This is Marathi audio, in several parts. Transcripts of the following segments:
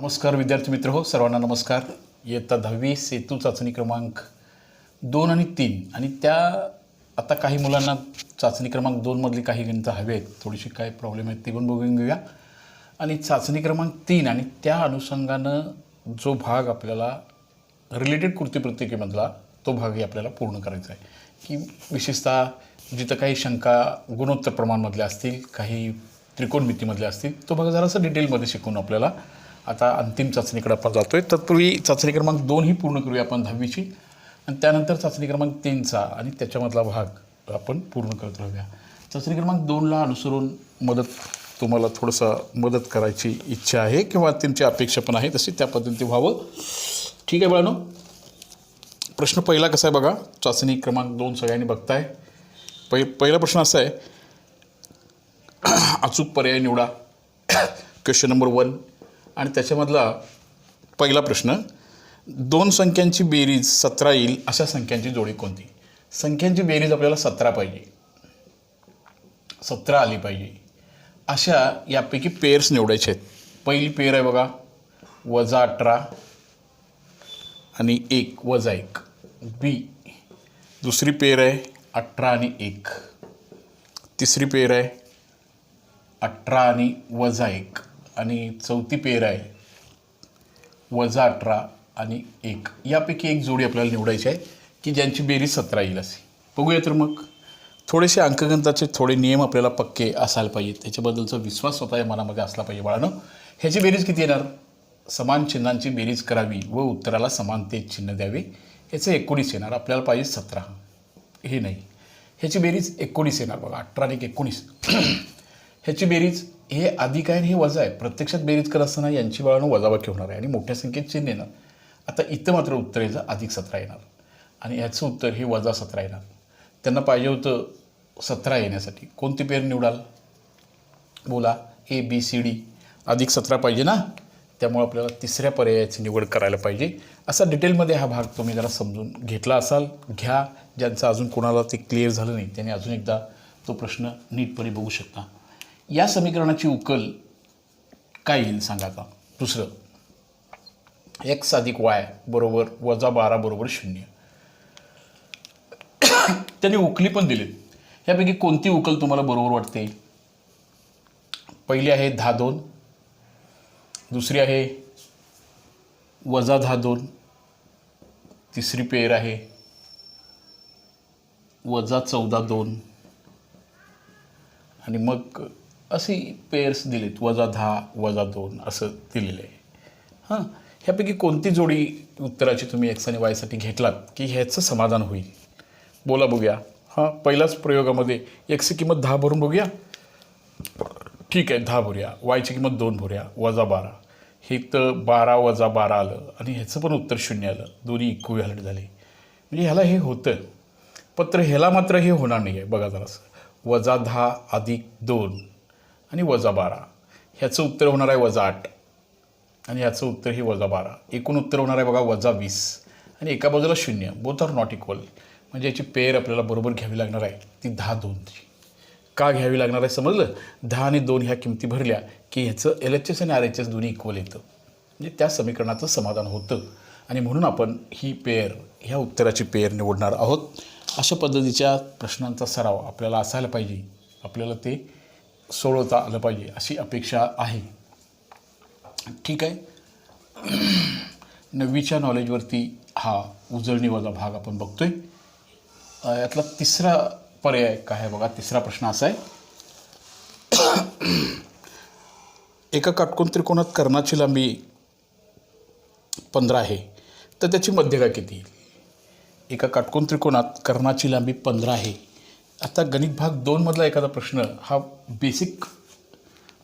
नमस्कार विद्यार्थी मित्र हो, सर्वांना नमस्कार. इयत्ता 10वी सेतू चाचणी क्रमांक 2 आणि 3 आणि त्या आता काही मुलांना चाचणी क्रमांक 2 मधली काही गणितं हवे आहेत, थोडीशी काय प्रॉब्लेम आहेत ते पण बघून घेऊया. आणि चाचणी क्रमांक 3 आणि त्या अनुषंगानं जो भाग आपल्याला रिलेटेड कृतीप्रत्येकीमधला तो भागही आपल्याला पूर्ण करायचा आहे की विशेषतः जिथं काही शंका गुणोत्तर प्रमाणमधल्या असतील, काही त्रिकोणमितीमधले असतील, तो भाग जरासं डिटेलमध्ये शिकून आपल्याला आता अंतिम चाचणीकडे आपण जातो आहे. तत्पूर्वी चाचणी क्रमांक 2 ही पूर्ण करूया आपण 10वीची आणि त्यानंतर चाचणी क्रमांक 3चा आणि त्याच्यामधला भाग आपण पूर्ण करत राहूया. चाचणी क्रमांक 2ला अनुसरून तुम्हाला थोडंसं मदत करायची इच्छा आहे किंवा तुमची अपेक्षा पण आहे, तशी त्या पद्धतीने व्हावं. ठीक आहे बाळांनो, प्रश्न पहिला कसा आहे बघा. चाचणी क्रमांक 2 सगळ्यांनी बघताय. पहिला प्रश्न असा आहे, अचूक पर्याय निवडा. क्वेश्चन नंबर 1 आणि त्याच्यामधला पहिला प्रश्न, 2 संख्यांची बेरीज 17 येईल अशा संख्यांची जोडी कोणती. संख्यांची बेरीज आपल्याला 17 पाहिजे, 17 आली पाहिजे अशा यापैकी पेअर्स निवडायचे आहेत. पहिली पेअर आहे बघा, -18 आणि 1 -1 बी. दुसरी पेअर आहे 18 आणि 1. तिसरी पेअर आहे 18 आणि -1 आणि चौथी पेअर आहे -18 आणि 1. यापैकी एक जोडी आपल्याला निवडायची आहे की ज्यांची बेरीज 17 येईल अशी. बघूया तर मग. थोडेसे अंकगणिताचे थोडे नियम आपल्याला पक्के असायला पाहिजेत, त्याच्याबद्दलचा विश्वास स्वतःच्या मनामध्ये असला पाहिजे बाळांनो. ह्याची बेरीज किती येणार? समान चिन्हांची बेरीज करावी व उत्तराला समान ते चिन्ह द्यावे. ह्याचं 19 येणार. आपल्याला पाहिजे 17, हे नाही. ह्याची बेरीज 19 येणार बघा. 18 आणि 19. ह्याची बेरीज हे अधिक आहे आणि हे वजा आहे. प्रत्यक्षात बेरीज करत असताना यांची बाळांनो वजाबाकी होणार आहे आणि मोठ्या संख्येत चिन्ह येणार. आता इथं मात्र उत्तर याचं -17 येणार आणि ह्याचं उत्तर हे -17 येणार. त्यांना पाहिजे होतं 17 येण्यासाठी कोणती पेअर निवडाल बोला? ABCD. -17 पाहिजे ना, त्यामुळे आपल्याला तिसऱ्या पर्यायाची निवड करायला पाहिजे. असा डिटेलमध्ये हा भाग तुम्ही जरा समजून घेतला असाल, घ्या. ज्यांचं अजून कोणाला ते क्लिअर झालं नाही त्यांनी अजून एकदा तो प्रश्न नीटपणे बघू शकता. या समीकरणाची उकल काय येईल सांगा आता. दुसरं, x + y बरोबर -12 बरोबर 0. त्यांनी उकली पण दिलीत. ह्यापैकी कोणती उकल तुम्हाला बरोबर वाटते? पहिली आहे 10-2, दुसरी आहे -10-2, तिसरी पेअर आहे -14-2 आणि मग अशी पेअर्स दिलीत -10 -2 असं दिलेलं आहे. हां, ह्यापैकी कोणती जोडी उत्तराची तुम्ही x आणि y साठी घेतलात की ह्याचं समाधान होईल बोला बघूया. हां, पहिल्याच प्रयोगामध्ये x ची किंमत 10 भरून बघूया. ठीक आहे, 10 भरूया. y ची किंमत 2 भरूया, -12. हे तर 12 - 12 आलं आणि ह्याचं पण उत्तर 0 आलं. दोन्ही इक्विव्हॅलंट झाले. म्हणजे ह्याला हे होतं, पत्र ह्याला मात्र हे होणार नाही आहे. बघा जरासं, -10 अधिक 2 आणि -12. ह्याचं उत्तर होणार आहे -8 आणि ह्याचं उत्तर हे -12. एकूण उत्तर होणार आहे बघा -20 आणि एका बाजूला 0. Both are not equal. म्हणजे याची पेअर आपल्याला बरोबर घ्यावी लागणार आहे ती 10-2ची. का घ्यावी लागणार आहे समजलं? 10 आणि 2 ह्या किमती भरल्या की ह्याचं LHS आणि RHS दोन्ही इक्वल येतं. म्हणजे त्या समीकरणाचं समाधान होतं आणि म्हणून आपण ही पेअर, ह्या उत्तराची पेअर निवडणार आहोत. अशा पद्धतीच्या प्रश्नांचा सराव आपल्याला असायला पाहिजे. आपल्याला ते सोडवता आलं पाहिजे अशी अपेक्षा आहे. ठीक आहे. 9वीच्या नॉलेजवरती हा उजळणीवाला भाग आपण बघतोय. यातला तिसरा पर्याय काय आहे बघा. तिसरा प्रश्न असा आहे, एका काटकोन त्रिकोणात कर्णाची लांबी 15 आहे तर त्याची मध्यगा किती येईल? एका काटकोन त्रिकोणात कर्णाची लांबी 15 आहे. आता गणित भाग 2 मधला एखादा प्रश्न हा बेसिक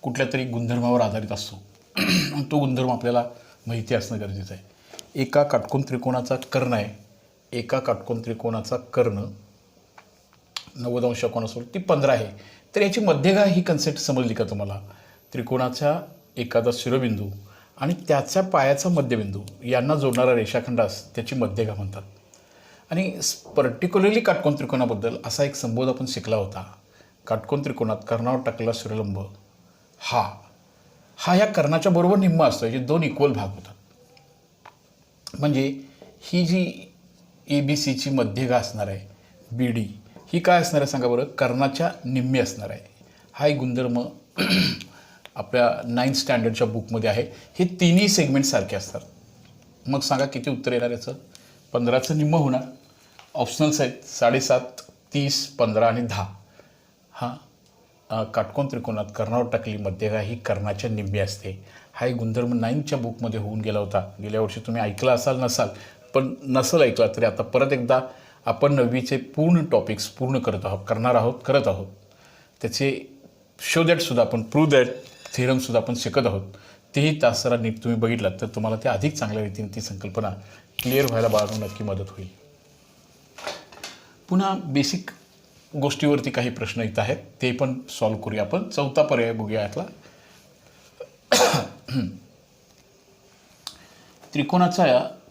कुठल्या तरी गुणधर्मावर आधारित असतो आणि तो गुणधर्म आपल्याला माहिती असणं गरजेचं आहे. एका काटकोन त्रिकोणाचा कर्ण आहे, एका काटकोन त्रिकोणाचा कर्ण 90 अंश कोणासोबत ती 15 आहे. तर याची मध्यगा ही कन्सेप्ट समजली का तुम्हाला? त्रिकोणाचा एखादा शिरोबिंदू आणि त्याच्या पायाचा मध्यबिंदू यांना जोडणारा रेषाखंडास त्याची मध्यगा म्हणतात. आणि पर्टिक्युलरली काटकोन त्रिकोणाबद्दल असा एक संबोध आपण शिकला होता. काटकोन त्रिकोणात कर्णावर टाकलेला सूर्यलंब हा हा ह्या कर्णाच्या बरोबर निम्मा असतो, याचे दोन इक्वल भाग होतात. म्हणजे ही जी ए बी सीची मध्यगा असणार आहे बी डी, ही काय असणार आहे सांगा बरं, कर्णाच्या निम्मी असणार आहे. हा एक गुणधर्म आपल्या 9th स्टँडर्डच्या बुकमध्ये आहे. हे तिन्ही सेगमेंट सारखे असतात. मग सांगा किती उत्तर येणार याचं? 15चं निम्म होणार. ऑप्शनल्स आहेत 7.5, 30, 15 आणि 10. हा काटकोन त्रिकोणात कर्णावर टाकली मध्यगा ही कर्णाच्या निम्मी असते. हा एक गुणधर्म 9th बुकमध्ये होऊन गेला होता. गेल्या वर्षी तुम्ही ऐकला असाल नसाल, पण नसेल ऐकला तरी आता परत एकदा आपण 9वीचे पूर्ण टॉपिक्स पूर्ण करत आहोत. त्याचे शो दॅटसुद्धा आपण प्रूव्ह दॅट थेरमसुद्धा आपण शिकत आहोत. तेही तास जरा नीट तुम्ही बघितलात तर तुम्हाला ते अधिक चांगल्या रीतीने ती संकल्पना क्लिअर व्हायला बाळांनो नक्की मदत होईल. पुन्हा बेसिक गोष्टीवरती काही प्रश्न इथं आहेत, ते पण सॉल्व्ह करूया आपण. 4था पर्याय बघूया यातला.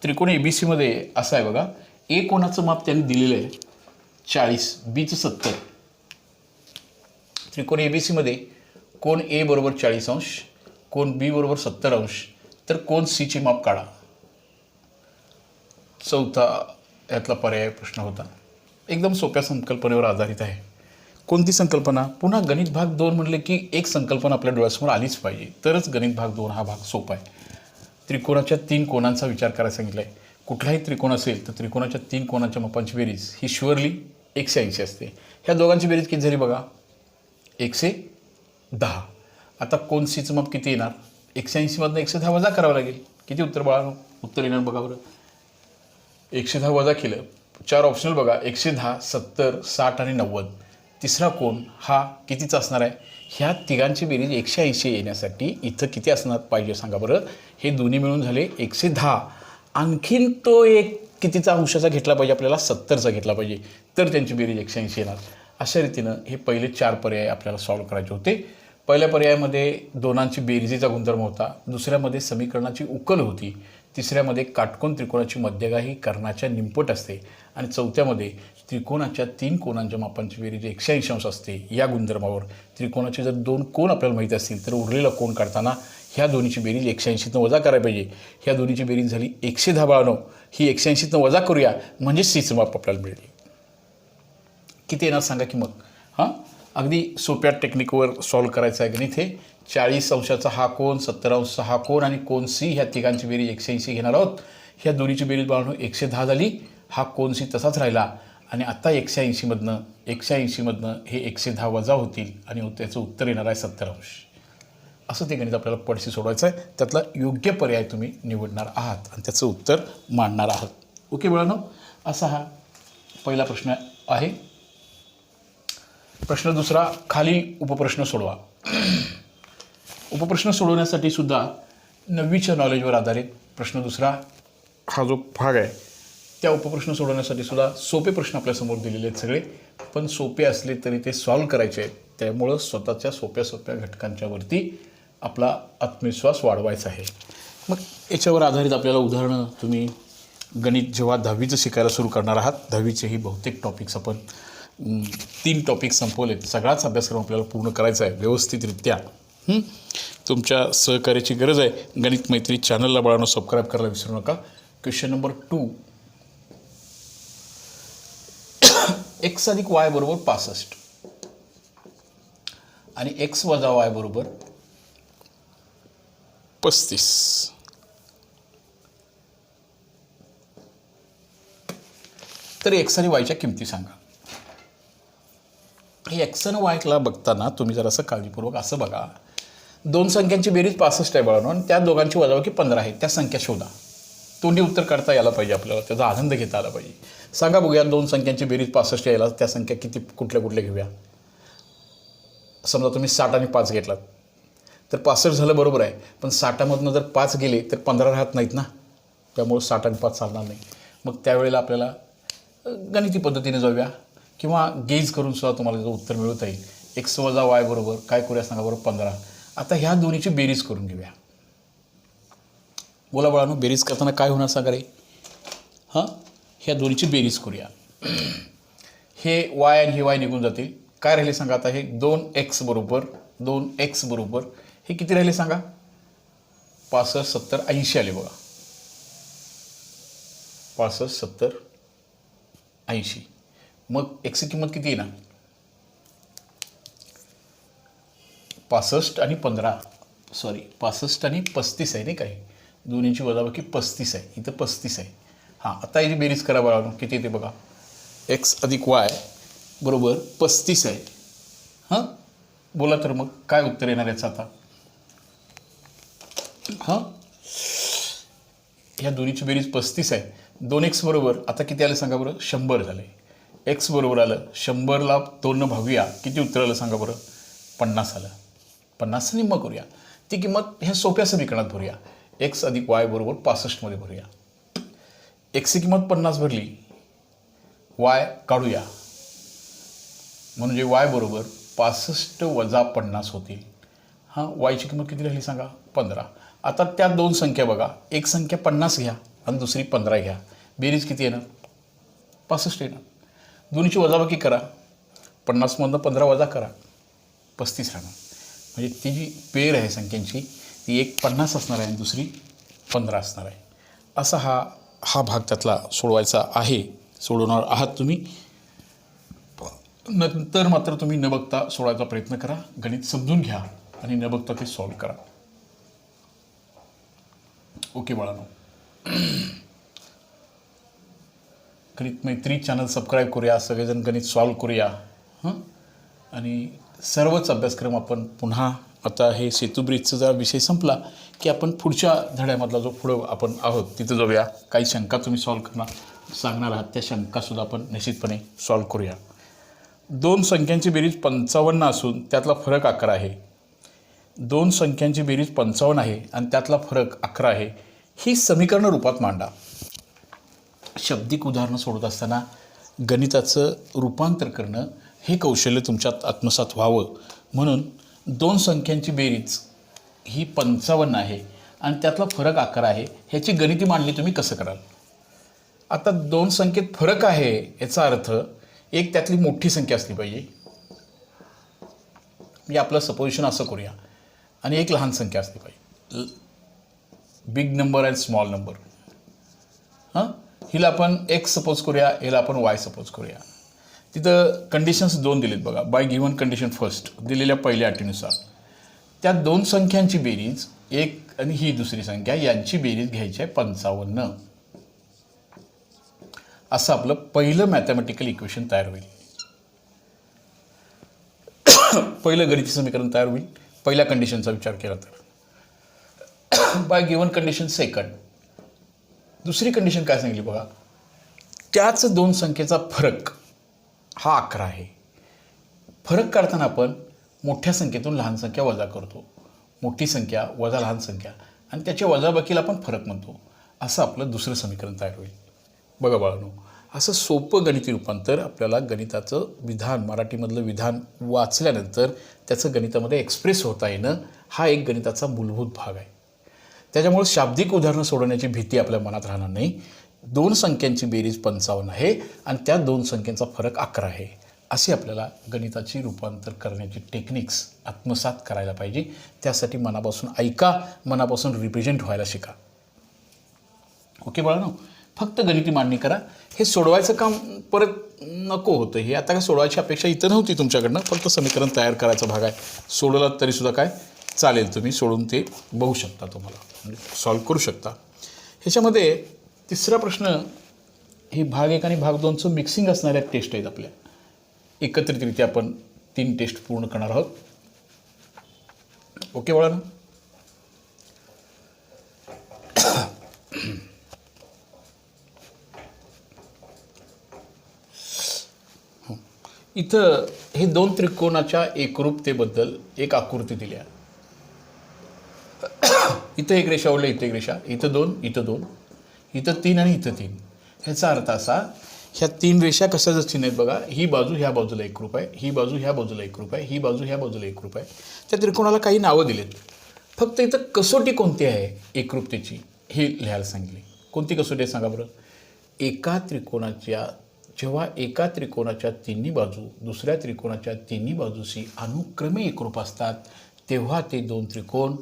त्रिकोण एबीसीमध्ये असं आहे बघा, ए कोणाचं माप त्यांनी दिलेलं आहे 40, बीचं 70. त्रिकोण एबीसीमध्ये कोण ए बरोबर 40 अंश, कोण बी बरोबर 70 अंश, तर कोण सीचे माप काढा. 4था यातला पर्याय प्रश्न होता. एकदम सोप्या संकल्पनेवर आधारित आहे. कोणती संकल्पना? पुन्हा गणित भाग 2 म्हणले की एक संकल्पना आपल्या डोळ्यासमोर आलीच पाहिजे, तरच गणित भाग 2 हा भाग सोपा आहे. त्रिकोणाच्या 3 कोणांचा विचार करायला सांगितलं आहे. कुठलाही त्रिकोण असेल तर त्रिकोणाच्या 3 कोणांच्या मापांची बेरीज ही शुअरली 180 असते. ह्या दोघांची बेरीज किती झाली बघा, 110. आता कोण सीचं माप किती येणार? 180मधनं 110 वजा करावं लागेल. किती उत्तर बाळांनो? उत्तर येणार बघा बरं, 110 वजा केलं. 4 ऑप्शनल बघा, 110, 70, 60 आणि 90. तिसरा कोण हा कितीचा असणार आहे? ह्या तिघांची बेरीज 180 येण्यासाठी इथं किती असणार पाहिजे सांगा बरं. हे दोन्ही मिळून झाले 110. आणखीन तो एक कितीचा अंशाचा घेतला पाहिजे आपल्याला? 70चा घेतला पाहिजे, तर त्यांची बेरीज 180 येणार. अशा रीतीनं हे पहिले 4 पर्याय आपल्याला सॉल्व्ह करायचे होते. पहिल्या पर्यायामध्ये दोनांची बेरीजीचा गुणधर्म होता, दुसऱ्यामध्ये समीकरणाची उकल होती, तिसऱ्यामध्ये काटकोन त्रिकोणाची मध्यगा ही कर्णाच्या निमपट असते आणि चौथ्यामध्ये त्रिकोणाच्या 3 कोणांच्या मापांची बेरीज 180 अंश असते. या गुणधर्मावर त्रिकोणाचे जर 2 कोण आपल्याला माहीत असतील तर उरलेला कोण काढताना ह्या दोन्हीची बेरीज 180तनं वजा करायला पाहिजे. ह्या दोन्हीची बेरीज झाली 110 बाळांनो. ही 180तनं वजा करूया म्हणजे सीचं माप आपल्याला मिळेल. किती येणार सांगा की मग. अगदी सोप्या टेक्निकवर सॉल्व्ह करायचं आहे गणित हे. 40 अंशाचा हा कोण, 70 अंशाचा हा कोण आणि कोण सी, ह्या तिघांची बेरीज 180 घेणार आहोत. ह्या दोन्हीची बेरीज बाळांनो 110 झाली. हा कोण सी तसाच राहिला आणि आता 180मधनं हे 110 वजा होतील आणि त्याचं उत्तर येणार आहे 70 अंश. असं ते गणित आपल्याला पडशी सोडवायचं आहे. त्यातला योग्य पर्याय तुम्ही निवडणार आहात आणि त्याचं उत्तर मांडणार आहात. ओके बाळांनो, असा हा पहिला प्रश्न आहे. प्रश्न दुसरा, खालील उपप्रश्न सोडवा. उपप्रश्न सोडवण्यासाठी सुद्धा 9वीच्या नॉलेजवर आधारित प्रश्न दुसरा हा जो भाग आहे, त्या उपप्रश्न सोडवण्यासाठी सुद्धा सोपे प्रश्न आपल्यासमोर दिलेले आहेत सगळे. पण सोपे असले तरी ते सॉल्व्ह करायचे आहेत. त्यामुळं स्वतःच्या सोप्या घटकांच्यावरती आपला आत्मविश्वास वाढवायचा आहे. मग याच्यावर आधारित आपल्याला उदाहरणं, तुम्ही गणित जेव्हा 10वीचं शिकायला सुरू करणार आहात, 10वीचेही बहुतेक टॉपिक्स आपण 3 टॉपिक संपवलेत. सगळाच अभ्यासक्रम आपल्याला पूर्ण करायचा आहे व्यवस्थितरित्या. तुमच्या सहकार्याची गरज आहे. गणित मैत्री चॅनलला बाळांनो सबस्क्राईब करायला विसरू नका. क्वेश्चन नंबर 2, x अधिक y बरोबर 65 आणि x वजा y बरोबर 35. तर x आणि yच्या किमती सांगा. हे x आणि yला बघताना तुम्ही जरासं काळजीपूर्वक असं बघा, 2 संख्यांची बेरीज 65 आहे बाळांनो आणि त्या दोघांची वजाबाकी 15 आहे. त्या संख्या शोधा. तोंडी उत्तर काढता यायला पाहिजे आपल्याला, त्याचा आनंद घेता आला पाहिजे. सांगा बघूया, 2 संख्यांची बेरीज 65 यायला त्या संख्या किती, कुठल्या घेऊया. समजा तुम्ही 60 आणि 5 घेतलात तर 65 झालं, बरोबर आहे. पण 60मधनं जर 5 गेले तर 15 राहत नाहीत ना, त्यामुळे 60 आणि 5 चालणार नाही. मग त्यावेळेला आपल्याला गणिती पद्धतीने जाऊया किंवा गेज करून सुद्धा तुम्हाला जो उत्तर मिळवता येईल. x वजा y बरोबर काय करूया सांगा बरोबर 15. आता ह्या दोन्हीची बेरीज करून घेऊया. बोला बाळांनो, बेरीज करताना काय होणार सांगा रे. ह्या दोन्हीची बेरीज करूया. हे y आणि हे y निघून जातील. काय राहिले सांगा आता, हे 2x बरोबर हे किती राहिले सांगा, 65 70 80 आले बघा. 65 70 80. मग एक्सची किंमत किती आहे ना, 65 आणि 15, सॉरी 65 आणि 35 आहे नाही काही, दोन्हीची वजाबाकी 35 आहे, इथं 35 आहे. हां, आता याची बेरीज करा बघा किती येते बघा. एक्स अधिक वाय बरोबर 35 आहे. हां, बोला तर मग काय उत्तर येणार याचं आता. हां, ह्या दोन्हीची बेरीज 35 आहे. 2x बरोबर आता किती आलं सांगा बरं, 100 झाले. एक्स बरोबर आलं 100ला 2 भागूया, किती उत्तर आलं सांगा बरं, 50 आलं. 50 निम्मं करूया, ती किंमत ह्या सोप्या समीकरणात भरूया. एक्स अधिक वाय बरोबर 65 मध्ये भरूया. एक्सची किंमत 50 भरली, वाय काढूया, म्हणजे वाय बरोबर 65 वजा 50 होतील. हां, वायची किंमत किती राहिली सांगा, 15. आता त्या दोन संख्या बघा, एक संख्या 50 घ्या आणि दुसरी 15 घ्या, बेरीज किती येणार, 65 येणार. दोन्हीची वजाबाकी करा, 50मधनं 15 वजा करा, 35 राहणार. म्हणजे ती जी पेर आहे संख्यांची ती एक 50 असणार आहे आणि दुसरी 15 असणार आहे. असा हा भाग त्यातला सोडवायचा आहे, सोडवणार आहात तुम्ही. नंतर मात्र तुम्ही न बघता सोडवायचा प्रयत्न करा, गणित समजून घ्या आणि न बघता ते सॉल्व करा. ओके बाळांनो, गणित मैत्री चॅनल सबस्क्राईब करूया, सगळेजण गणित सॉल्व करूया. आणि सर्वच अभ्यासक्रम आपण पुन्हा, आता हे सेतुब्रिजचा जर विषय संपला की आपण पुढच्या धड्यामधला जो पुढं आपण आहोत तिथं जाऊया. काही शंका तुम्ही सॉल्व करणार सांगणार आहात, त्या शंकासुद्धा आपण निश्चितपणे सॉल्व करूया. दोन संख्यांची बेरीज 55 असून त्यातला फरक 11 आहे. दोन संख्यांची बेरीज 55 आहे आणि त्यातला फरक 11 आहे, ही समीकरण रूपात मांडा. शाब्दिक उदाहरणं सोडत असताना गणिताचं रूपांतर करणं हे कौशल्य तुमच्यात आत्मसात व्हावं म्हणून दोन संख्यांची बेरीज ही 55 आहे आणि त्यातला फरक 11 आहे, ह्याची गणिती मांडणी तुम्ही कसं कराल. आता दोन संख्येत फरक आहे याचा अर्थ एक त्यातली मोठी संख्या असली पाहिजे, म्हणजे आपलं सपोजिशन असं करूया, आणि एक लहान संख्या असली पाहिजे, big number and small number. हां, हिला आपण एक्स सपोज करूया, हिला आपण वाय सपोज करूया. तिथं कंडिशन्स दोन दिलेत बघा, बाय गिव्हन कंडिशन फर्स्ट, दिलेल्या पहिल्या अटीनुसार त्या दोन संख्यांची बेरीज एक आणि ही दुसरी संख्या यांची बेरीज घ्यायची आहे 55. असं आपलं पहिलं मॅथमॅटिकल इक्वेशन तयार होईल, पहिलं गणिती समीकरण तयार होईल पहिल्या कंडिशनचा विचार केला तर. बाय गिव्हन कंडिशन सेकंड, दुसरी कंडिशन काय सांगितली बघा, त्याच दोन संख्येचा फरक हा 11 आहे. फरक काढताना आपण मोठ्या संख्येतून लहान संख्या वजा करतो, मोठी संख्या वजा लहान संख्या आणि त्याच्या वजाबाकीला आपण फरक म्हणतो. असं आपलं दुसरं समीकरण तयार होईल. बघा बाळांनो, असं सोपं गणिती रूपांतर आपल्याला गणिताचं विधान, मराठीमधलं विधान वाचल्यानंतर त्याचं गणितामध्ये एक्सप्रेस होता येणं हा एक गणिताचा मूलभूत भाग आहे. त्याच्यामुळे शाब्दिक उदाहरणं सोडवण्याची भीती आपल्या मनात राहणार नाही. दोन संख्यांची बेरीज 55 आहे आणि त्या दोन संख्यांचा फरक 11 आहे, अशी आपल्याला गणिताची रूपांतर करण्याची टेक्निक्स आत्मसात करायला पाहिजे. त्यासाठी मनापासून ऐका, मनापासून रिप्रेझेंट व्हायला शिका. ओके बाळांनो, फक्त गणिती मांडणी करा. हे सोडवायचं काम परत नको होतं, हे आता काय सोडवायची अपेक्षा इथं नव्हती तुमच्याकडनं, फक्त समीकरण तयार करायचा भाग आहे. सोडवलं तरीसुद्धा काय चालेल, तुम्ही सोडून ते बघू शकता, तुम्हाला म्हणजे सॉल्व करू शकता. ह्याच्यामध्ये तिसरा प्रश्न, ही भाग 1 आणि भाग 2चं मिक्सिंग असणाऱ्या टेस्ट आहेत आपल्या. एकत्रितरित्या आपण 3 टेस्ट पूर्ण करणार आहोत. ओके बाळांनो, इथं हे दोन त्रिकोणाच्या एकरूपतेबद्दल एक आकृती दिली आहे. इथं एक रेषा ओढली, इथं एक रेषा, इथं 2, इथं 2, इथं 3 आणि इथं 3. ह्याचा अर्थ असा, ह्या 3 रेषा कशा चिन्ह आहेत बघा, ही बाजू ह्या बाजूला एकरूप आहे, ही बाजू ह्या बाजूला एकरूप आहे, ही बाजू ह्या बाजूला एकरूप आहे. त्या त्रिकोणाला काही नावं दिलेत. फक्त इथं कसोटी कोणती आहे एकरूपतेची हे लिहायला सांगितले. कोणती कसोटी आहे सांगा बरं. जेव्हा एका त्रिकोणाच्या तिन्ही बाजू दुसऱ्या त्रिकोणाच्या तिन्ही बाजूशी अनुक्रमे एकरूप असतात तेव्हा ते दोन त्रिकोण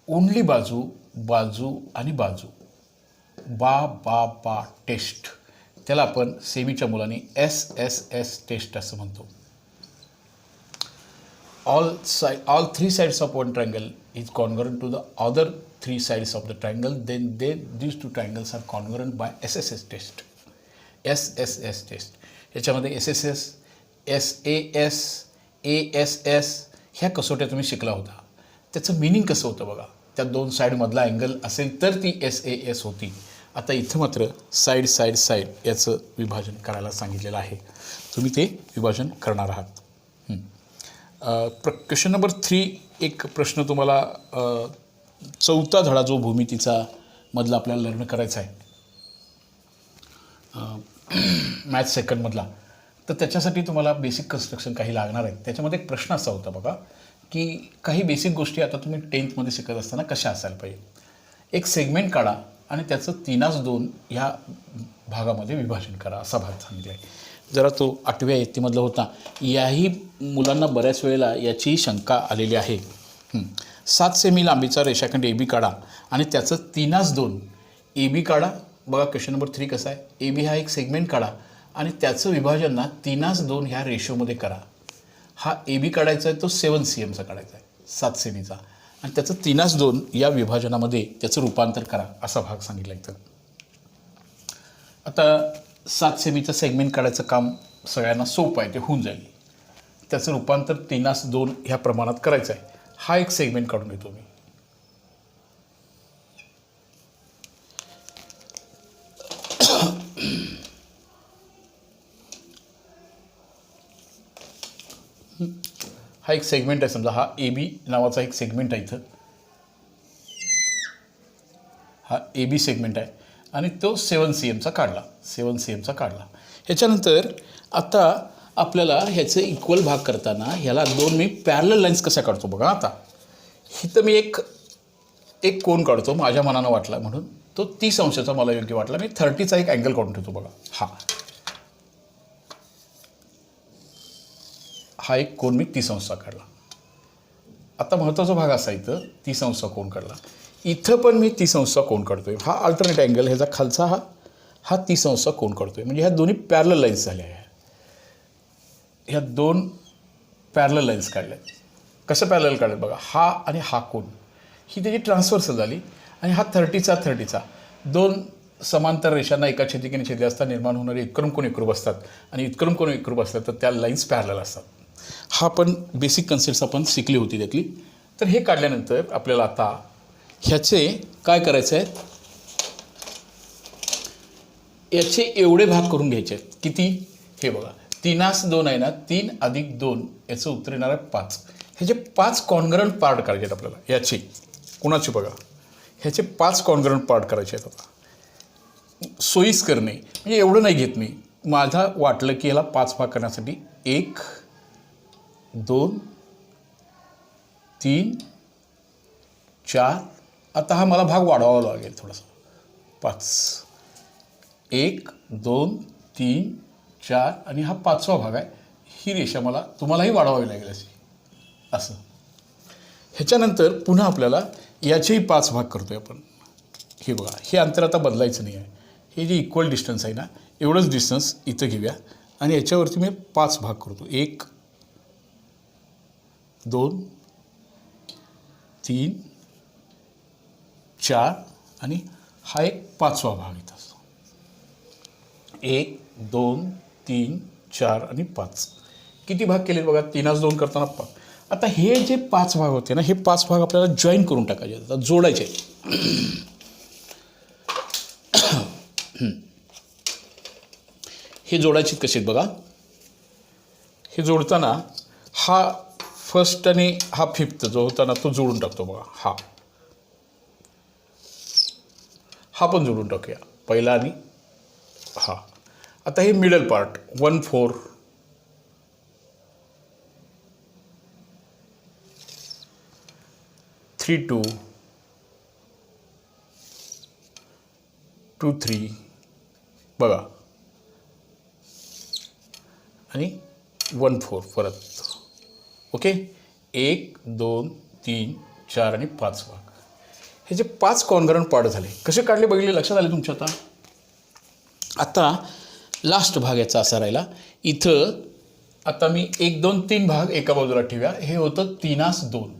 ओनली बाजू, बाजू आणि बाजू, बा बा बा टेस्ट, त्याला आपण सेमीच्या मुलांनी SSS टेस्ट असं म्हणतो. all three sides of one triangle is congruent to the other three sides of the triangle, then these two triangles are congruent by SSS test. SSS test. याच्यामध्ये SSS, SAS, ASS ह्या कसोट्या तुम्ही शिकला होता. त्याचं मिनिंग कसं होतं बघा. त्या दोन साईडमधला अँगल असेल तर ती SAS होती. आता इथं मात्र साईड याचं विभाजन करायला सांगितलेलं आहे. तुम्ही ते विभाजन करणार आहात. क्वेश्चन नंबर 3 एक प्रश्न तुम्हाला चौथा धडा जो भूमितीचा मधला आपल्याला लर्न करायचा आहे, मॅथ्स सेकंडमधला, तर त्याच्यासाठी तुम्हाला बेसिक कन्स्ट्रक्शन काही लागणार आहे. त्याच्यामध्ये एक प्रश्न असा होता बघा की काही बेसिक गोष्टी आता तुम्ही 10th शिकत असताना कशा असायला पाहिजे. एक सेगमेंट काढा आणि त्याचं 3:2 ह्या भागामध्ये विभाजन करा असा भाग सांगितला आहे. जरा तो 8व्या इयत्तेमधला होता. याही मुलांना बऱ्याच वेळेला याचीही शंका आलेली आहे. 7 सेमी लांबीचा रेषाखंड AB काढा आणि त्याचं 3:2 AB काढा. बघा क्वेश्चन नंबर 3 कसा आहे. AB हा एक सेगमेंट काढा आणि त्याचं विभाजन ना 3:2 ह्या रेशोमध्ये करा. हा AB काढायचा आहे तो 7 cmचा काढायचा आहे, 7 सेमीचा, आणि त्याचं 3:2 या विभाजनामध्ये त्याचं रूपांतर करा असा भाग सांगितला इथं. आता 7 सेमीचं सेगमेंट काढायचं काम सगळ्यांना सोपं आहे, ते होऊन जाईल. त्याचं रूपांतर 3:2 ह्या प्रमाणात करायचं आहे. हा एक सेगमेंट काढून घेतो मी. हा एक सेगमेंट आहे, समजा हा AB नावाचा एक सेगमेंट आहे इथं. हा AB सेगमेंट आहे आणि तो 7 cmचा काढला, 7 cmचा काढला. ह्याच्यानंतर आता आपल्याला ह्याचे इक्वल भाग करताना ह्याला दोन मी पॅरलल लाईन्स कशा काढतो बघा. आता इथं मी एक कोन काढतो, माझ्या मनानं वाटला म्हणून तो 30 अंशाचा मला योग्य वाटला. मी 30चा एक अँगल काढून ठेवतो बघा. हा एक कोन मी 30 अंशचा काढला. आता महत्त्वाचा भाग असा इथं 30 अंशचा कोन काढला. इथं पण मी 30 अंशचा कोन काढतोय. हा अल्टरनेट अँगल, ह्याचा खालचा हा 30 अंशचा कोन काढतोय. म्हणजे ह्या दोन्ही पॅरलल लाईन्स झाल्या आहे. ह्या दोन पॅरलल लाईन्स काढल्या. कसं पॅरलल काढलं बघा. हा आणि हा कोन ही त्याची ट्रान्सव्हर्सल झाली आणि हा 30चा दोन समांतर रेषांना एका छेदिकेने छेदले असता निर्माण होणारे इतक्रम कोन एकरूप असतात आणि इतक्रम कोन एकरूप असतात तर त्या लाईन्स पॅरलल असतात. हा पण बेसिक कन्सेप्ट्स आपण शिकली होती त्यातली. तर हे काढल्यानंतर आपल्याला आता ह्याचे काय करायचं आहे, याचे एवढे भाग करून घ्यायचे आहेत. किती हे बघा. 3:2 आहे ना, 3 + 2 याचं उत्तर येणार आहे 5. ह्याचे 5 कॉन्ग्रंट पार्ट करायचे आहेत आपल्याला. याचे कोणाचे बघा, ह्याचे 5 कॉन्ग्रंट पार्ट करायचे आहेत. आता सोयीस्कर नाही म्हणजे एवढं नाही घेत मी. माझा वाटलं की याला 5 भाग करण्यासाठी 1 2 3 4, आता हा मला भाग वाढवावा लागेल थोडासा. 5 1 2 3 4 आणि हा 5वा भाग आहे. ही रेषा मला तुम्हालाही वाढवावी लागेल अशी असं. ह्याच्यानंतर पुन्हा आपल्याला याचेही 5 भाग करतोय आपण. हे बघा, हे अंतर आता बदलायचं नाही आहे. हे जे इक्वल डिस्टन्स आहे ना, एवढंच डिस्टन्स इथं घेऊया आणि याच्यावरती मी 5 भाग करतो. 1 2 3 4 आणि हा एक 5वा भाग इथं असतो. 1 2 3 4 आणि 5. किती भाग केले बघा. 3:2 करताना 5. आता हे जे 5 भाग होते ना, हे 5 भाग आपल्याला जॉईन करून टाकायचे, आता जोडायचे. हे जोडायचे कसे बघा. हे जोडताना हा फर्स्ट आणि हा 5th जो होता ना तो जोडून टाकतो बघा. हा पण जोडून टाकूया, पहिला आणि हा. आता हे मिडल पार्ट 1/4 3/2 2/3 बघा आणि 1/4 परत. ओके. 1 2 3 4 आणि 5 भाग. हे जे 5 कॉन्ग्रंट पार्ट झाले, कसे काढले बघितले, लक्षात आले तुमच्या? आता लास्ट भाग याचा असा राहिला. इथं आता मी 1 2 3 भाग एका बाजूला ठेवूया. हे होतं 3 2,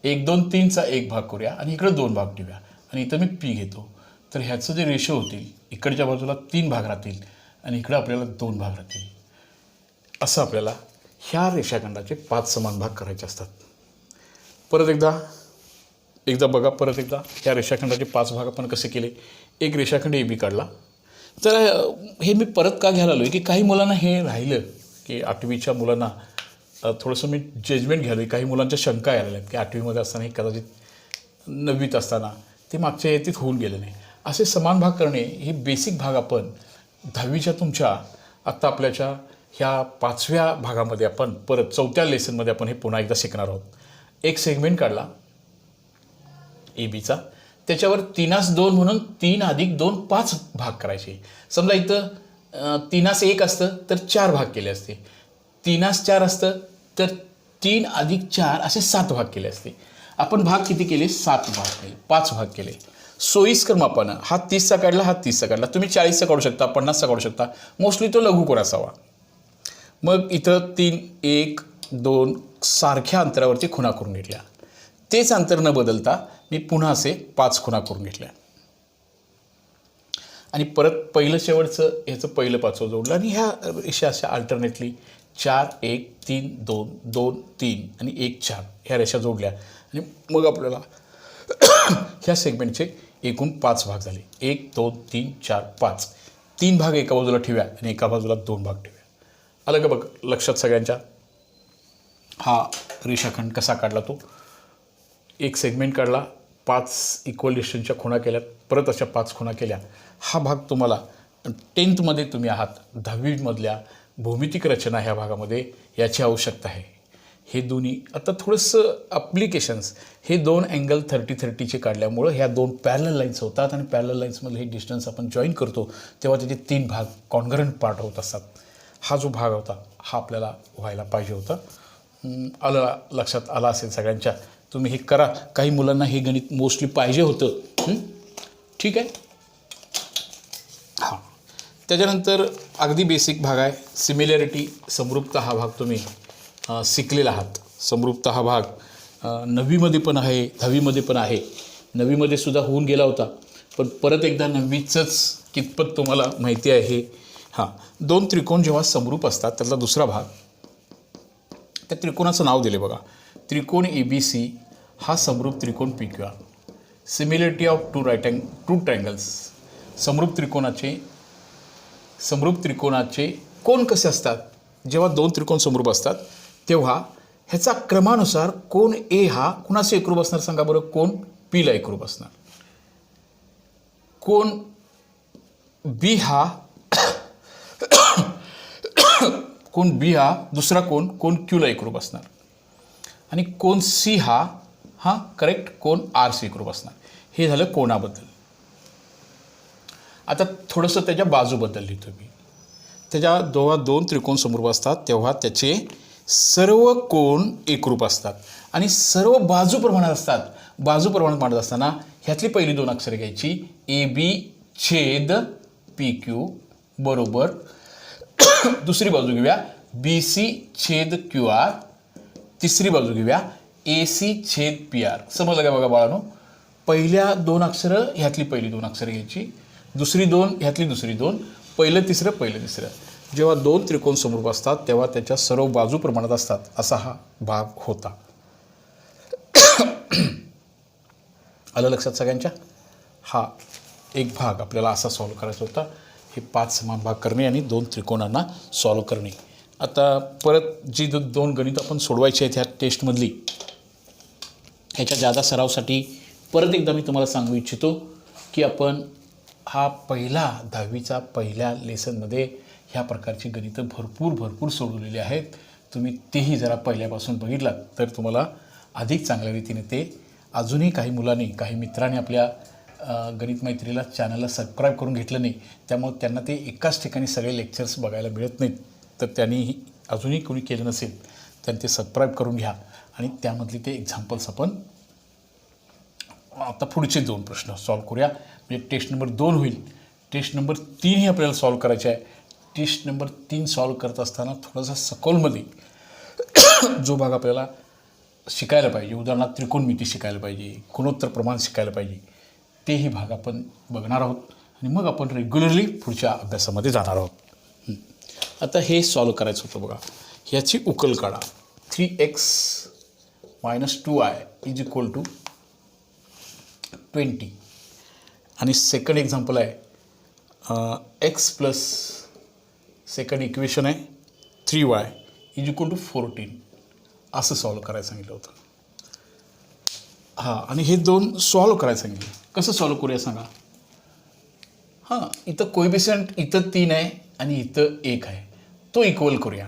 1 2 3चा एक भाग करूया आणि इकडे 2 भाग ठेवूया आणि इथं मी पी घेतो. तर ह्याचं जे रेशो होतील, इकडच्या बाजूला 3 भाग राहतील आणि इकडे आपल्याला 2 भाग राहतील. असं आपल्याला ह्या रेषाखंडाचे 5 समान भाग करायचे असतात. परत एकदा बघा, परत एकदा ह्या रेषाखंडाचे 5 भाग आपण कसे केले. एक रेषाखंड ए बी काढला. तर हे मी परत का घ्यायला आलो आहे की काही मुलांना हे राहिलं की 8वीच्या मुलांना थोडंसं मी जजमेंट घ्यालो. काही मुलांच्या शंका यायला आहेत की 8वीमध्ये असताना हे कदाचित 9वीत असताना ते मागच्या यातीत होऊन गेलं नाही. असे समान भाग करणे हे बेसिक भाग आपण 10वीच्या तुमच्या आत्ता आपल्याच्या ह्या 5व्या भागामध्ये आपण परत 4थ्या लेसनमध्ये आपण हे पुन्हा एकदा शिकणार आहोत. एक सेगमेंट काढला ए बीचा, त्याच्यावर 3 2 म्हणून 3 अधिक 2 5 भाग करायचे. समजा इथं 3 1 असतं तर 4 भाग केले असते. 3 4 असतं तर 3 अधिक 4 असे 7 भाग केले असते. आपण भाग किती केले? 7 भाग केले, 5 भाग केले. सोयीस्कर मापानं हा 30चा काढला, हा 30चा काढला. तुम्ही 40चा काढू शकता, 50चा काढू शकता. मोस्टली तो लघुकोन असावा. मग इथं 3 1 2 सारख्या अंतरावरती खुणा करून घेतल्या. तेच अंतर न बदलता मी पुन्हा असे 5 खुणा करून घेतल्या आणि पहिलं शेवटचं ह्याचं पहिलं 5वं जोडलं आणि ह्या रेषा अशा अल्टरनेटली 4 1 3 2 2 3 आणि 1 4 ह्या रेषा जोडल्या आणि मग आपल्याला ह्या सेगमेंटचे एकूण 5 भाग झाले. 1 2 3 4 5. 3 भाग एका बाजूला ठेवूया आणि एका बाजूला 2 भाग ठेवूया. आलं का बघ लक्षात सगळ्यांच्या? हा रेषाखंड कसा काढला तो? एक सेगमेंट काढला, 5 इक्वल डिस्टन्सच्या खुणा केल्या, परत अशा 5 खुणा केल्या. हा भाग तुम्हाला 10thमध्ये तुम्ही आहात, 10वीमधल्या भौमितिक रचना ह्या भागामध्ये याची आवश्यकता आहे. हे दोन्ही आता थोडंसं अप्लिकेशन्स, हे 2 अँगल 30-30चे काढल्यामुळं ह्या 2 पॅरलल लाईन्स होतात आणि पॅरलल लाईन्समधलं हे डिस्टन्स आपण जॉईन करतो तेव्हा त्याचे 3 भाग कॉन्ग्रंट पार्ट होत असतात. हा जो भाग होता हा आपल्याला व्हायला पाहिजे होता. आलं लक्षात आला असेल सगळ्यांच्या? तुम्ही हे करा. काही मुलांना हे गणित मोस्टली पाहिजे होतं. ठीक आहे. हां, त्याच्यानंतर अगदी बेसिक भाग आहे सिमिलॅरिटी, समरूपता. हा भाग तुम्ही शिकलेला आहात. समरूपता हा भाग 9वीमध्ये पण आहे, 10वीमध्ये पण आहे. 9वीमध्ये सुद्धा होऊन गेला होता, पण परत एकदा 9वीचंच कितपत तुम्हाला माहिती आहे. हां, 2 त्रिकोण जेव्हा समरूप असतात त्यातला दुसरा भाग, त्या त्रिकोणाचं नाव दिले बघा. त्रिकोण ABC हा समरूप त्रिकोण PQR. Similarity of two triangles. समरूप त्रिकोणाचे कोण कसे असतात? जेव्हा 2 त्रिकोण समरूप असतात तेव्हा ह्याचा क्रमानुसार कोण A हा कुणाशी एकरूप असणार सांगा बरं? कोण P ला एकरूप असणार. कोण B हा दुसरा कोण Q ला एकरूप असणार आणि कोण C हा करेक्ट कोण R शी एकरूप असणार. हे झालं कोणाबद्दल. आता थोडंसं त्याच्या बाजूबद्दल लिहितो मी. त्याच्या जेव्हा 2 त्रिकोण समरूप असतात तेव्हा त्याचे सर्व कोण एकरूप असतात आणि सर्व बाजू प्रमाणात असतात. बाजू प्रमाणात मांडत असताना ह्यातली पहिली 2 अक्षरे घ्यायची. AB छेद PQ बरोबर दुसरी बाजू घेऊया BC छेद QR. तिसरी बाजू घेऊया AC छेद PR. समजलं का बघा बाळांनो? पहिल्या 2 अक्षरं ह्यातली पहिली 2 अक्षरं घ्यायची, दुसरी 2 ह्यातली दुसरी 2, पहिलं तिसरं. जेव्हा 2 त्रिकोण समरूप असतात तेव्हा त्याच्या सर्व बाजू प्रमाणात असतात असा हा भाग होता. आलं लक्षात सगळ्यांच्या? हा एक भाग आपल्याला असा सॉल्व करायचा होता. हे 5 समान भाग करणे आणि 2 त्रिकोणांना सॉल्व करणे. आता परत जी 2 गणित आपण सोडवायची आहेत ह्या टेस्टमधली, ह्याच्या जादा सरावसाठी परत एकदा मी तुम्हाला सांगू इच्छितो की आपण हा पहिला 10वीचा पहिल्या लेसनमध्ये ह्या प्रकारची गणितं भरपूर सोडवलेली आहेत. तुम्ही तेही जरा पहिल्यापासून बघितलात तर तुम्हाला अधिक चांगल्या रीतीने ते. अजूनही काही मुलांनी, काही मित्रांनी आपल्या गणित मैत्रीला चॅनलला सबस्क्राईब करून घेतलं नाही, त्यामुळे त्यांना ते एकाच ठिकाणी सगळे लेक्चर्स बघायला मिळत नाहीत. तर त्यांनी अजूनही कोणी केलं नसेल त्यांनी ते सबस्क्राईब करून घ्या आणि त्यामधली ते एक्झाम्पल्स आपण आता पुढचे 2 प्रश्न सॉल्व करूया. म्हणजे टेस्ट नंबर 2 होईल. टेस्ट नंबर 3 ही आपल्याला सॉल्व करायचे आहे. टेस्ट नंबर 3 सॉल्व करत असताना थोडासा सखोलमध्ये जो भाग आपल्याला शिकायला पाहिजे, उदाहरणार्थ त्रिकोणमिती शिकायला पाहिजे, गुणोत्तर प्रमाण शिकायला पाहिजे, तेही भाग आपण बघणार आहोत आणि मग आपण रेग्युलरली पुढच्या अभ्यासामध्ये जाणार आहोत. आता हे सॉल्व करायचं होतं बघा. ह्याची उकल काढा. 3x - 2y = 20 आणि सेकंड एक्झाम्पल आहे x प्लस सेकंड इक्वेशन आहे 3y = 14 असं सॉल्व करायला सांगितलं होतं. हां, आणि हे 2 सॉल्व करायला सांगितले. कसं सॉल्व करूया सांगा. हां, इथं कोएफिशियंट इथं 3 आहे आणि इथं 1 आहे, तो इक्वल करूया.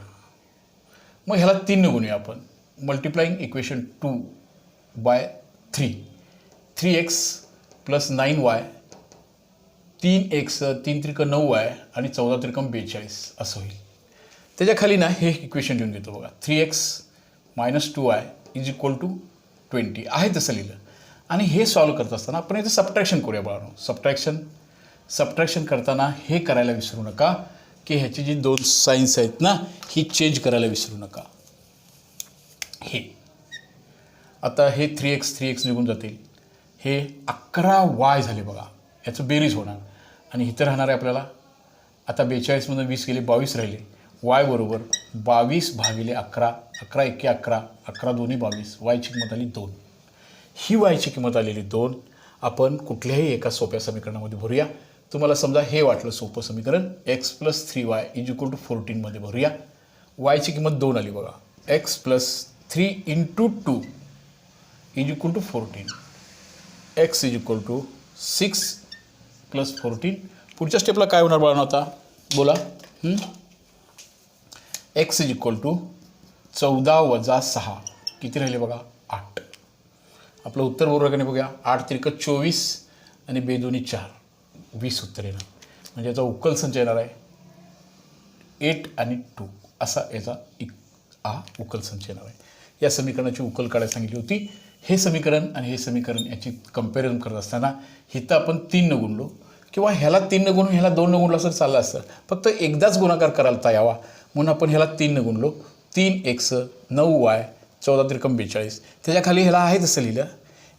मग ह्याला 3 गुणूया आपण. Multiplying equation 2/3 3x + 9y 3x 3 त्रिक 9y आणि 14 त्रिकम 42 असं होईल. त्याच्याखाली ना हे इक्वेशन लिहून घेतो बघा. 3x - 2y = 20 आहे तसं लिहिलं. आणि हे सॉल्व करत असताना आपण याचं सबट्रॅक्शन करूया बाळांनो. सबट्रॅक्शन करताना हे करायला विसरू नका की ह्याची जी 2 साईन्स आहेत ना ही चेंज करायला विसरू नका. हे आता हे 3x निघून जातील. हे 11y झाले बघा. याचं बेरीज होणार आणि इथं राहणार आहे आपल्याला. आता 42मधून 20 गेले, 22 राहिले. y बरोबर 22/11 11 × 11 11 2 22. वायची किंमत आली 2. ही वायची किंमत आलेली 2 आपण कुठल्याही एका सोप्या समीकरणामध्ये भरूया. तुम्हाला समजा हे वाटलं सोपं समीकरण x + 3y = 14 मध्ये भरूया. वायची किंमत 2 आली बघा. x + 3 × 2 = 14. x = 6 + 14. पुढच्या स्टेपला काय होणार बाळांनो आता बोला. x = 14 - 6 किती राहिले बघा 8. आपलं उत्तर बरोबर का नाही बघूया. 8 त्रिक 24 आणि 2 2 4 20 उत्तर येणार. म्हणजे याचा उकल संच येणार आहे 8 आणि 2 असा याचा उकल संच येणार आहे. या समीकरणाची उकल काढायला सांगितली होती. हे समीकरण आणि हे समीकरण याची कंपॅरिझन करत असताना इथं आपण 3 न गुणलो किंवा ह्याला 3 न गुणून ह्याला 2 न गुणलं असं चाललं असतं. फक्त एकदाच गुणाकार करायला यावा म्हणून आपण ह्याला 3 न गुणलो. 3x 9y 14 त्रिकम 42. त्याच्याखाली ह्याला आहे तसं लिहिलं.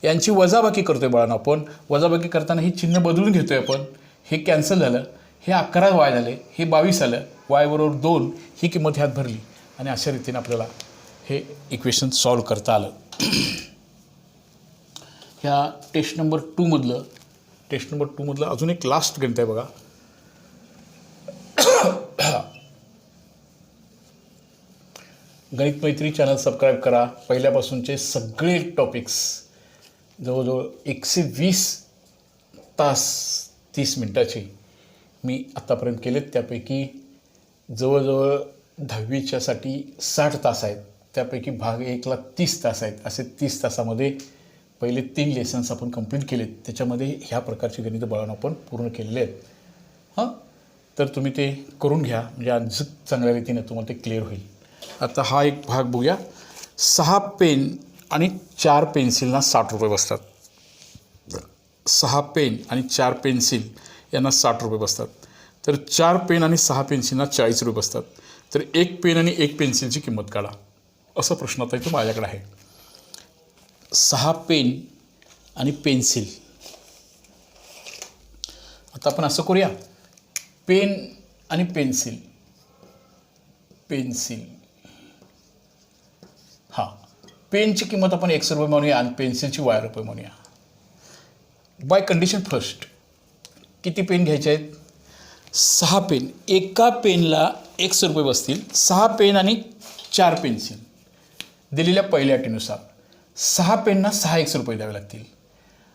यांची वजाबाकी करतोय बाळांनो आपण. वजाबाकी करताना ही चिन्ह बदलून घेतोय आपण. हे कॅन्सल झालं. हे 11y झाले. हे 22 आलं. y बरोबर 2 ही किंमत ह्यात भरली आणि अशा रीतीने आपल्याला हे इक्वेशन सॉल्व करता आलं. ह्या टेस्ट नंबर 2 मधलं अजून एक लास्ट गणित आहे बघा. गणित मैत्री चॅनल सबस्क्राईब करा. पहिल्यापासूनचे सगळे टॉपिक्स जवळजवळ 120 तास 30 मिनटाचे मी आत्तापर्यंत केलेत. त्यापैकी जवळजवळ 10वीच्यासाठी 60 तास आहेत. त्यापैकी भाग 1ला 30 तास आहेत. असे 30 तासामध्ये पहिले 3 लेसन्स आपण कंप्लीट केलेत. त्याच्यामध्ये ह्या प्रकारची गणितं बाळांनो आपण पूर्ण केलेले आहेत. हां, तर तुम्ही ते करून घ्या म्हणजे अजून चांगल्या रीतीने तुम्हाला ते क्लिअर होईल. आता हा एक भाग बघूया. 6 पेन आणि 4 पेन्सिलना 60 रुपये बसतात. 6 पेन आणि 4 पेन्सिल यांना 60 रुपये बसतात. तर 4 पेन आणि 6 पेन्सिलना 40 रुपये बसतात. तर 1 पेन आणि 1 पेन्सिलची किंमत काढा. असा प्रश्न आता इथं माझ्याकडे आहे. 6 पेन आणि पेन्सिल. आता आपण असं करूया. पेन आणि पेन्सिल हां, पेनची किंमत आपण x रुपये म्हणूया आणि पेन्सिलची y रुपये म्हणूया. बाय कंडिशन फर्स्ट किती पेन घ्यायचे आहेत. 6 पेन. एका पेनला x रुपये बसतील. 6 पेन आणि 4 पेन्सिल दिलेल्या पहिल्या अटीनुसार 6 पेनना 6x रुपये द्यावे लागतील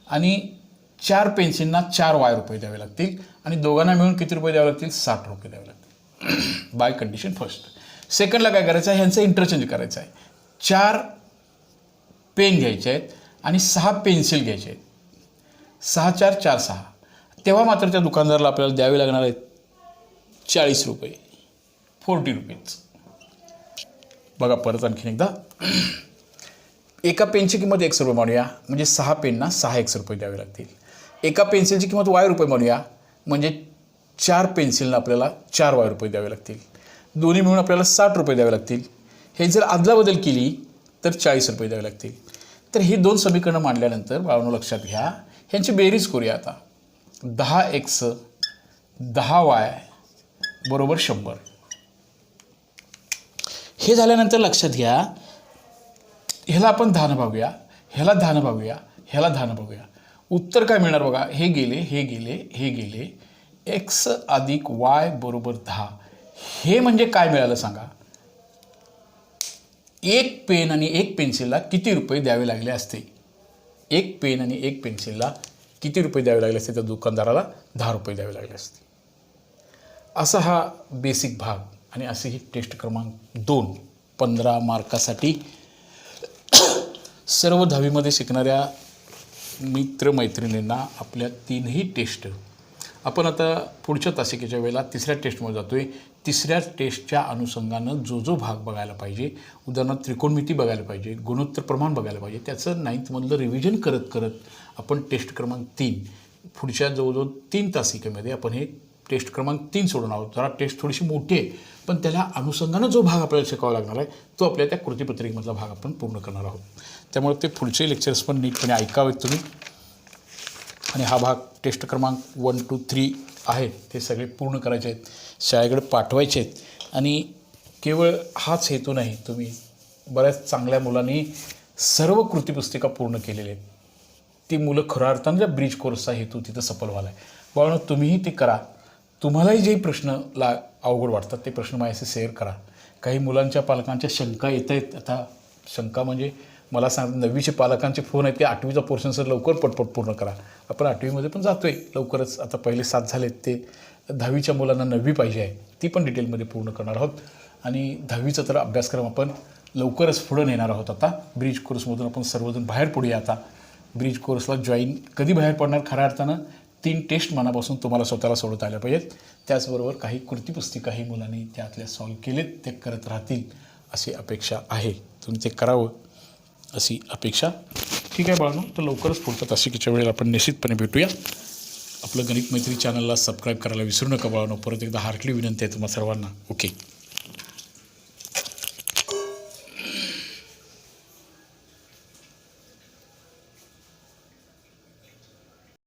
आणि 4 पेन्सिलना 4y रुपये द्यावे लागतील आणि दोघांना मिळून किती रुपये द्यावे लागतील 60 रुपये द्यावे लागतील. Bye condition first. सेकंडला काय करायचं आहे ह्यांचं इंटरचेंज करायचं आहे. 4 पेन घ्यायचे आहेत आणि 6 पेन्सिल घ्यायचे आहेत. 6 4 4 6. तेव्हा मात्र त्या दुकानदाराला आपल्याला द्यावे लागणार आहेत 40 रुपये 40 रुपीज. बघा परत आणखीन एकदा. एका पेनची किंमत ₹100 मानूया, म्हणजे 6 पेनना 6 ₹100 द्यावे लागतील. एका पेन्सिलची किंमत ₹Y मानूया, म्हणजे 4 पेन्सिलनं आपल्याला ₹4 द्यावे लागतील. दोन्ही मिळून आपल्याला ₹60 द्यावे लागतील. हे जर अदलाबदल केली तर ₹40 द्यावे लागतील. तर ही 2 समीकरणं मांडल्यानंतर बाळांनो लक्षात घ्या, ह्यांची बेरीज करूया आता. 10x 10y बरोबर 100. हे झाल्यानंतर लक्षात घ्या, ह्याला आपण 10 भागूया, ह्याला 10 भागूया, ह्याला 10 भागूया. उत्तर काय मिळणार बघा, हे गेले हे गेले हे गेले. x अधिक y बरोबर 10. हे म्हणजे काय मिळालं सांगा. एक पेन आणि एक पेन्सिलला किती रुपये द्यावे लागले असते. एक पेन आणि एक पेन्सिलला किती रुपये द्यावे लागले असते, त्या दुकानदाराला ₹10 द्यावे लागले असते. असा हा बेसिक भाग आणि असे ही टेस्ट क्रमांक 2 15 मार्कासाठी सर्व 10वीमध्ये शिकणाऱ्या मित्रमैत्रिणींना आपल्या 3ही टेस्ट. आपण आता पुढच्या तासिकेच्या वेळेला 3ऱ्या टेस्टमध्ये जातो आहे. 3ऱ्या टेस्टच्या अनुषंगानं जो भाग बघायला पाहिजे, उदाहरणार्थ त्रिकोणमिती बघायला पाहिजे, गुणोत्तर प्रमाण बघायला पाहिजे, त्याचं 9thमधलं रिव्हिजन करत करत आपण टेस्ट क्रमांक 3 पुढच्या जवळजवळ 3 तासिकेमध्ये आपण हे टेस्ट क्रमांक 3 सोडून आहोत. जरा टेस्ट थोडीशी मोठी आहे, पण त्याला अनुषंगानं जो भाग आपल्याला शिकावा लागणार आहे तो आपल्या त्या कृतीपत्रिकेमधला भाग आपण पूर्ण करणार आहोत. त्यामुळे ते पुढचे लेक्चर्स पण नीटपणे ऐकावेत तुम्ही. आणि हा भाग टेस्ट क्रमांक 1 2 3 आहेत ते सगळे पूर्ण करायचे आहेत, शाळेकडे पाठवायचे आहेत. आणि केवळ हाच हेतू नाही, तुम्ही बऱ्याच चांगल्या मुलांनी सर्व कृतीपुस्तिका पूर्ण केलेल्या आहेत. ती मुलं खऱ्या अर्थानं ज्या ब्रिज कोर्सचा हेतू तिथं सफल व्हायला आहे. बाळांनो तुम्हीही ते करा. तुम्हालाही जे प्रश्न अवघड वाटतात ते प्रश्न माझ्याशी शेअर करा. काही मुलांच्या पालकांच्या शंका येत आहेत. आता शंका म्हणजे मला सांग 9वीचे पालकांचे फोन आहेत, ते 8वीचा पोर्शन सर लवकर पटपट पूर्ण करा. आपण 8वीमध्ये पण जातो आहे लवकरच. आता पहिले 7 झालेत, ते 10वीच्या मुलांना 9वी पाहिजे आहे, ती पण डिटेलमध्ये पूर्ण करणार आहोत. आणि 10वीचा तर अभ्यासक्रम आपण लवकरच पुढं नेणार आहोत. आता ब्रिज कोर्समधून आपण सर्वजण बाहेर पडूया. आता ब्रिज कोर्सला जॉईन कधी बाहेर पडणार, खऱ्या अर्थानं 3 टेस्ट मनापासून तुम्हाला स्वतःला सोडवता आल्या पाहिजेत. त्याचबरोबर काही कृतीपुस्तिकाही मुलांनी त्यातल्या सॉल्व केलेत, ते करत राहतील अशी अपेक्षा आहे. तुम्ही ते करावं अशी अपेक्षा. ठीक आहे बाळांनो, तर लवकरच पुढच्या तासिकेच्या वेळेला आपण निश्चितपणे भेटूया. आपलं गणित मैत्री चॅनलला सबस्क्राईब करायला विसरू नका बाळांनो. परत एकदा हार्टली विनंती आहे तुम्हा सर्वांना. ओके.